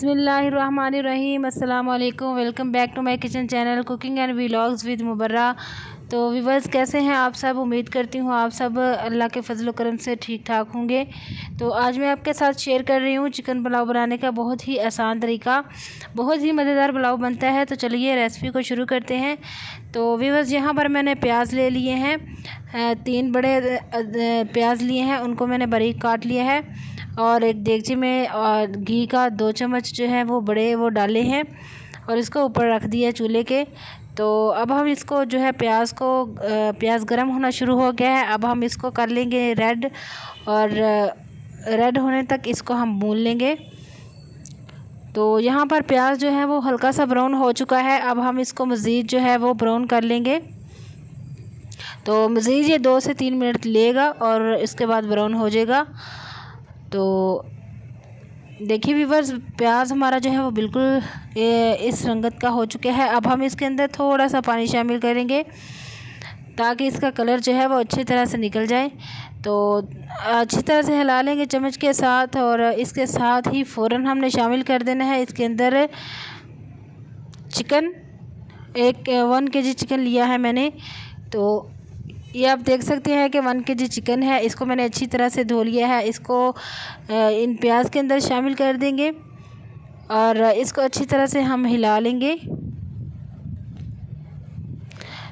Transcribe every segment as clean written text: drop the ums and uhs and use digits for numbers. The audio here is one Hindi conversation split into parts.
बिस्मिल्लाहिर्रहमानिर्रहीम। अस्सलाम वालेकुम। Welcome back to my kitchen channel cooking and vlogs with Mubarra. तो व्यूवर्स, कैसे हैं आप सब? उम्मीद करती हूँ आप सब अल्लाह के फजल करम से ठीक ठाक होंगे। तो आज मैं आपके साथ शेयर कर रही हूँ चिकन पुलाव बनाने का बहुत ही आसान तरीका। बहुत ही मज़ेदार पुलाव बनता है। तो चलिए रेसिपी को शुरू करते हैं। तो व्यूवर्स, यहाँ पर मैंने प्याज ले लिए हैं, 3 बड़े प्याज लिए हैं, उनको मैंने बारीक काट लिया है। और एक देगची में और घी का 2 चम्मच जो है वो बड़े वो डाले हैं और इसको ऊपर रख दिया चूल्हे के। तो अब हम इसको जो है प्याज गर्म होना शुरू हो गया है। अब हम इसको कर लेंगे रेड, और रेड होने तक इसको हम भून लेंगे। तो यहाँ पर प्याज जो है वो हल्का सा ब्राउन हो चुका है। अब हम इसको मज़ीद जो है वो ब्राउन कर लेंगे। तो मज़ीद ये 2 से 3 मिनट लेगा और इसके बाद ब्राउन हो जाएगा। तो देखिए व्यूवर्स, प्याज हमारा जो है वो बिल्कुल इस रंगत का हो चुका है। अब हम इसके अंदर थोड़ा सा पानी शामिल करेंगे ताकि इसका कलर जो है वो अच्छी तरह से निकल जाए। तो अच्छी तरह से हिला लेंगे चम्मच के साथ, और इसके साथ ही फ़ौरन हमने शामिल कर देना है इसके अंदर चिकन। 1 kg चिकन लिया है मैंने। तो ये आप देख सकते हैं कि 1 kg चिकन है। इसको मैंने अच्छी तरह से धो लिया है। इसको इन प्याज के अंदर शामिल कर देंगे और इसको अच्छी तरह से हम हिला लेंगे।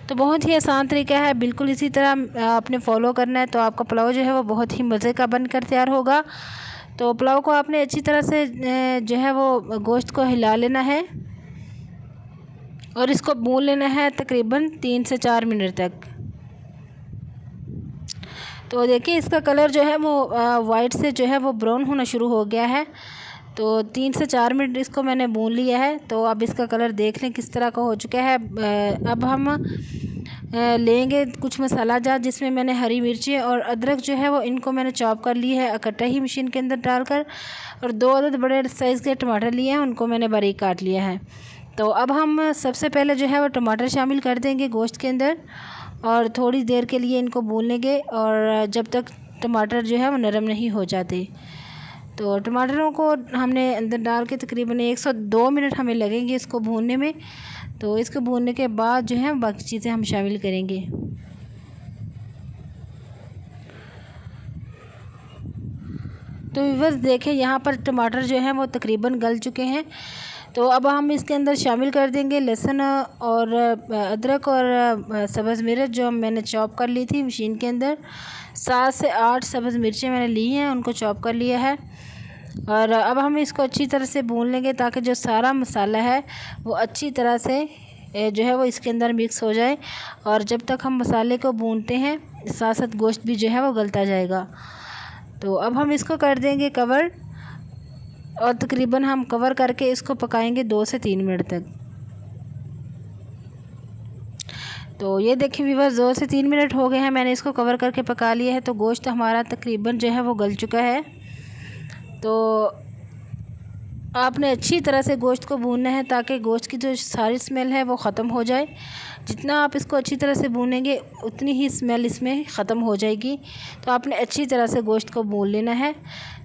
तो बहुत ही आसान तरीका है, बिल्कुल इसी तरह आपने फॉलो करना है। तो आपका पुलाव जो है वो बहुत ही मज़े का बनकर तैयार होगा। तो पुलाव को आपने अच्छी तरह से जो है वो गोश्त को हिला लेना है और इसको भून लेना है तकरीबन 3 से 4 मिनट तक। तो देखिए इसका कलर जो है वो वाइट से जो है वो ब्राउन होना शुरू हो गया है। तो 3 से 4 मिनट इसको मैंने भून लिया है। तो अब इसका कलर देख लें किस तरह का हो चुका है। अब हम लेंगे कुछ मसाला जात, जिसमें मैंने हरी मिर्ची और अदरक जो है वो इनको मैंने चॉप कर ली है इकट्ठा ही मशीन के अंदर डालकर, और 2 अदद बड़े साइज़ के टमाटर लिए हैं, उनको मैंने बारीक काट लिया है। तो अब हम सबसे पहले जो है वो टमाटर शामिल कर देंगे गोश्त के अंदर और थोड़ी देर के लिए इनको भून लेंगे, और जब तक टमाटर जो है वो नरम नहीं हो जाते। तो टमाटरों को हमने अंदर डाल के तकरीबन 1 से 2 मिनट हमें लगेंगे इसको भूनने में। तो इसको भूनने के बाद जो है बाकी चीज़ें हम शामिल करेंगे। तो व्यूअर्स देखें, यहाँ पर टमाटर जो है वो तकरीबन गल चुके हैं। तो अब हम इसके अंदर शामिल कर देंगे लहसुन और अदरक और सब्ज़ मिर्च जो मैंने चॉप कर ली थी मशीन के अंदर। 7 से 8 सब्ज़ मिर्चें मैंने ली हैं, उनको चॉप कर लिया है। और अब हम इसको अच्छी तरह से भून लेंगे ताकि जो सारा मसाला है वो अच्छी तरह से जो है वो इसके अंदर मिक्स हो जाए। और जब तक हम मसाले को भूनते हैं साथ साथ गोश्त भी जो है वो गलता जाएगा। तो अब हम इसको कर देंगे कवर, और तकरीबन हम कवर करके इसको पकाएंगे 2 से 3 मिनट तक। तो ये देखिए व्यूअर्स, 2 से 3 मिनट हो गए हैं, मैंने इसको कवर करके पका लिया है। तो गोश्त हमारा तकरीबन जो है वो गल चुका है। तो आपने अच्छी तरह से गोश्त को भूनना है ताकि गोश्त की जो सारी स्मेल है वो ख़त्म हो जाए। जितना आप इसको अच्छी तरह से भूनेंगे उतनी ही स्मेल इसमें ख़त्म हो जाएगी। तो आपने अच्छी तरह से गोश्त को भून लेना है।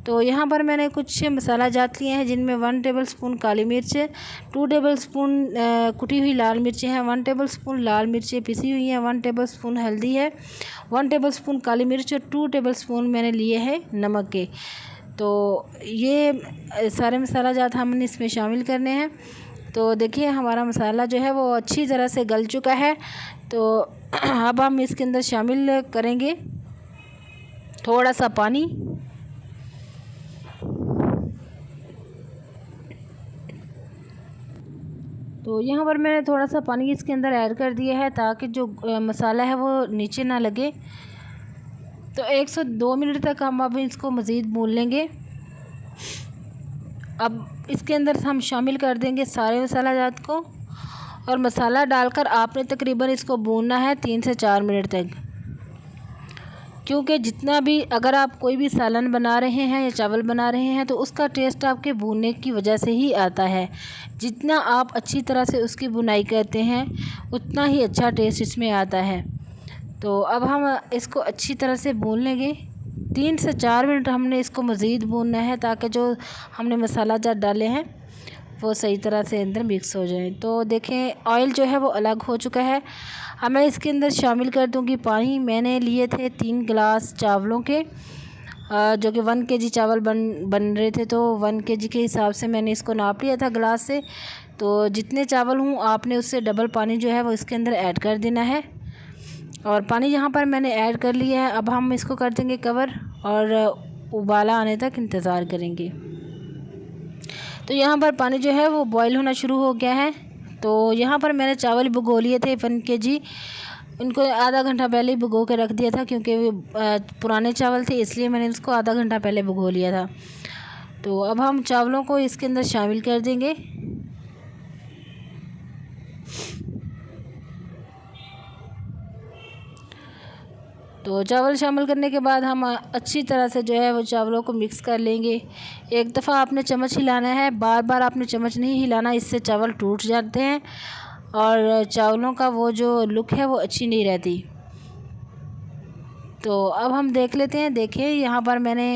तो यहाँ पर मैंने कुछ मसाला जात लिए हैं, जिनमें 1 टेबलस्पून काली मिर्च, 2 टेबलस्पून कुटी हुई लाल मिर्चें हैं, 1 टेबलस्पून लाल मिर्चें पिसी हुई हैं, 1 टेबलस्पून हल्दी है, 1 टेबलस्पून काली मिर्च और 2 टेबलस्पून मैंने लिए हैं नमक के। तो ये सारे मसाला जात हमने इसमें शामिल करने हैं। तो देखिए हमारा मसाला जो है वो अच्छी तरह से गल चुका है। तो अब हम इसके अंदर शामिल करेंगे थोड़ा सा पानी। तो यहाँ पर मैंने थोड़ा सा पानी इसके अंदर ऐड कर दिया है ताकि जो मसाला है वो नीचे ना लगे। तो 1 से 2 मिनट तक हम अब इसको मज़ीद भून लेंगे। अब इसके अंदर हम शामिल कर देंगे सारे मसाला जात को, और मसाला डालकर आपने तकरीबन इसको भूनना है 3 से 4 मिनट तक। क्योंकि जितना भी अगर आप कोई भी सालन बना रहे हैं या चावल बना रहे हैं तो उसका टेस्ट आपके भूनने की वजह से ही आता है। जितना आप अच्छी तरह से उसकी बुनाई करते हैं उतना ही अच्छा टेस्ट इसमें आता है। तो अब हम इसको अच्छी तरह से भून लेंगे। 3 से 4 मिनट हमने इसको मज़ीद भूनना है ताकि जो हमने मसाला जात डाले हैं वो सही तरह से अंदर मिक्स हो जाए। तो देखें ऑयल जो है वो अलग हो चुका है। अब मैं इसके अंदर शामिल कर दूँगी पानी। मैंने लिए थे 3 गिलास चावलों के, जो कि 1 केजी चावल बन रहे थे, तो 1 केजी के हिसाब से मैंने इसको नाप लिया था गिलास से। तो जितने चावल हूँ आपने उससे डबल पानी जो है वो इसके अंदर ऐड कर देना है। और पानी यहाँ पर मैंने ऐड कर लिया है। अब हम इसको कर देंगे कवर और उबाला आने तक इंतज़ार करेंगे। तो यहाँ पर पानी जो है वो बॉईल होना शुरू हो गया है। तो यहाँ पर मैंने चावल भिगो लिए थे 1 केजी, इनको आधा घंटा पहले ही भिगो के रख दिया था, क्योंकि वे पुराने चावल थे, इसलिए मैंने इसको आधा घंटा पहले भिगो लिया था। तो अब हम चावलों को इसके अंदर शामिल कर देंगे। तो चावल शामिल करने के बाद हम अच्छी तरह से जो है वो चावलों को मिक्स कर लेंगे। एक दफ़ा आपने चम्मच हिलाना है, बार बार आपने चम्मच नहीं हिलाना, इससे चावल टूट जाते हैं और चावलों का वो जो लुक है वो अच्छी नहीं रहती। तो अब हम देख लेते हैं। देखिए यहाँ पर मैंने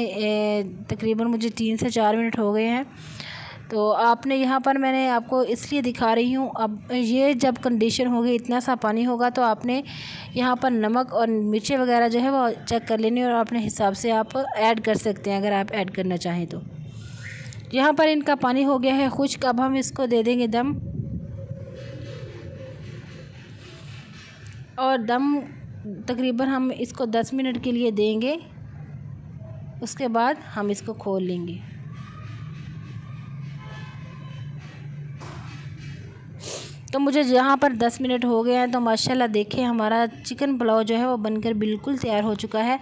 तकरीबन मुझे 3 से 4 मिनट हो गए हैं। तो आपने यहाँ पर मैंने आपको इसलिए दिखा रही हूँ, अब ये जब कंडीशन होगी, इतना सा पानी होगा, तो आपने यहाँ पर नमक और मिर्ची वगैरह जो है वो चेक कर लेनी और अपने हिसाब से आप ऐड कर सकते हैं अगर आप ऐड करना चाहें तो। यहाँ पर इनका पानी हो गया है खुश्क। अब हम इसको दे देंगे दम, और दम तकरीबन हम इसको 10 मिनट के लिए देंगे। उसके बाद हम इसको खोल लेंगे। तो मुझे यहाँ पर 10 मिनट हो गए हैं। तो माशाल्लाह देखिए हमारा चिकन पुलाव जो है वो बनकर बिल्कुल तैयार हो चुका है।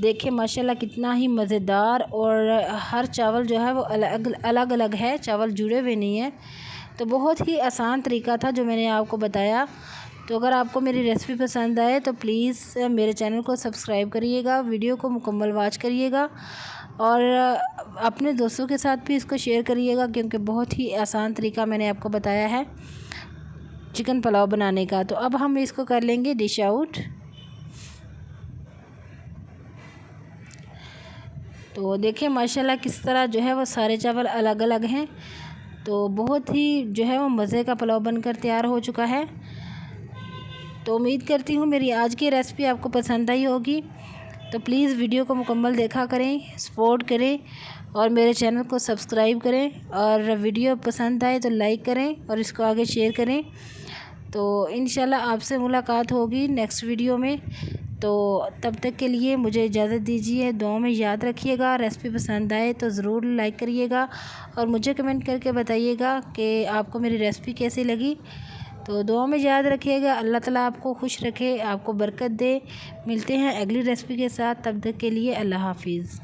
देखिए माशाल्लाह कितना ही मज़ेदार, और हर चावल जो है वो अलग अलग है, चावल जुड़े हुए नहीं हैं। तो बहुत ही आसान तरीका था जो मैंने आपको बताया। तो अगर आपको मेरी रेसिपी पसंद आए तो प्लीज़ मेरे चैनल को सब्सक्राइब करिएगा, वीडियो को मुकम्मल वॉच करिएगा और अपने दोस्तों के साथ भी इसको शेयर करिएगा, क्योंकि बहुत ही आसान तरीका मैंने आपको बताया है चिकन पुलाव बनाने का। तो अब हम इसको कर लेंगे डिश आउट। तो देखिए माशाल्लाह किस तरह जो है वो सारे चावल अलग अलग हैं। तो बहुत ही जो है वो मज़े का पुलाव बनकर तैयार हो चुका है। तो उम्मीद करती हूँ मेरी आज की रेसिपी आपको पसंद आई होगी। तो प्लीज़ वीडियो को मुकम्मल देखा करें, सपोर्ट करें और मेरे चैनल को सब्सक्राइब करें, और वीडियो पसंद आए तो लाइक करें और इसको आगे शेयर करें। तो इंशाल्लाह आपसे मुलाकात होगी नेक्स्ट वीडियो में। तो तब तक के लिए मुझे इजाज़त दीजिए। दुआ में याद रखिएगा। रेसिपी पसंद आए तो ज़रूर लाइक करिएगा और मुझे कमेंट करके बताइएगा कि आपको मेरी रेसिपी कैसी लगी। तो दुआ में याद रखिएगा। अल्लाह ताला आपको खुश रखे, आपको बरकत दे। मिलते हैं अगली रेसिपी के साथ, तब तक के लिए अल्लाह हाफिज़।